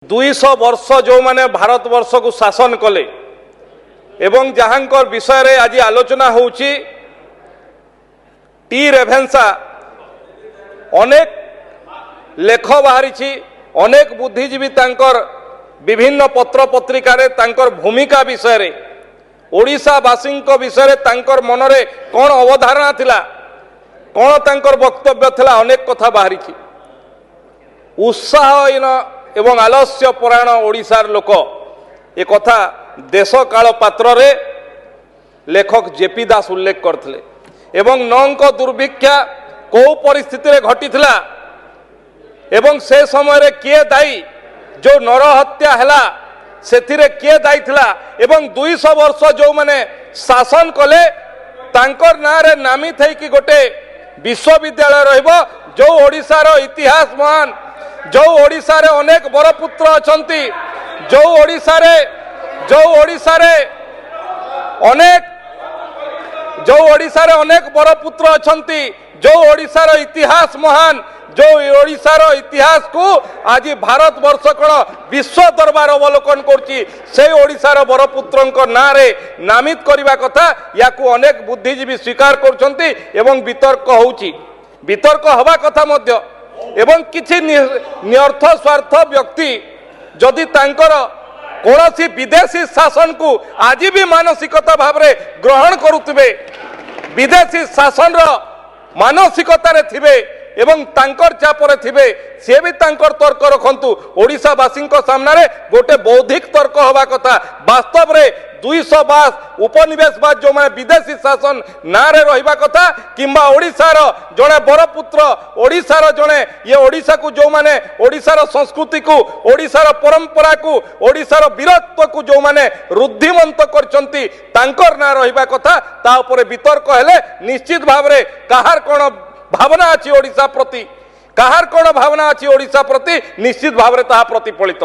200 वर्ष जो माने भारत वर्ष को शासन कले एवं जहांकर विषय रे आज आलोचना होउची टी रेभेन्सा अनेक लेख बाहरी अनेक बुद्धिजीवी तांकर विभिन्न पत्र पत्रिका रे तांकर भूमिका विषय रे ओडिशावासी विषय रे तांकर मनरे कौन अवधारणा थिला कौन तांकर वक्तव्य थिला अनेक कथा बाहरी उत्साहहीन एवं आलस्य परायण ओडिशार लोक ए कथा देश काल पात्र रे लेखक जेपी दास उल्लेख करथिले एवं नौंक दुर्भिक्षा को परिस्थिति रे घटिथिला एवं से समय रे किए दायी जो नर हत्या हैला सेथिरे किए दायी थिला एवं 200 वर्ष जो माने शासन कले तांकर नारे नामित है कि गोटे विश्वविद्यालय रहिबो जो ओडिशार इतिहास महान जो ओडिशा रे अनेक बरपुत्र अछंती जो ओडिशा रे अनेक बरपुत्र अछंती जो ओडिशार इतिहास महान जो ओडिशार इतिहास को आज भारत वर्ष कण विश्व दरबार अवलोकन करछि से ओडिशार बरपुत्रंक नारे नामित करिवा कथा याकू अनेक बुद्धिजीवी स्वीकार करछंती एवं वितर्क होउछि वितर्क हवा कथा मध्य एवं किछि निअर्थ स्वार्थ व्यक्ति जदि तांकर कौनसी विदेशी शासन को आज भी मानसिकता भाव रे ग्रहण करुथिबे विदेशी शासन रो मानसिकता रे थिबे एवं तांकर चापर थिबे से भी तांकर तर्क रखंतु ओडिशावासी सामना रे गोटे बौद्धिक तर्क हवा कथा वास्तव रे 222 उपनिवेशवाद जो माने विदेशी शासन नारे रहिबा कथा किंबा ओडिशार जणे बरपुत्र ओडिशार जणे ये ओडिशा को जो माने ओडिशार संस्कृति को ओडिशार परंपरा को ओडिशार वीरत्व को जो माने रुद्धिमंत करचंती तांकर ना रहिबा कथा ता ऊपर वितर्क हेले निश्चित भाव रे काहार कोन भावना अछि ओडिशा प्रति काहार कोन भावना अछि ओडिशा प्रति निश्चित भाव रे ता प्रतिफलित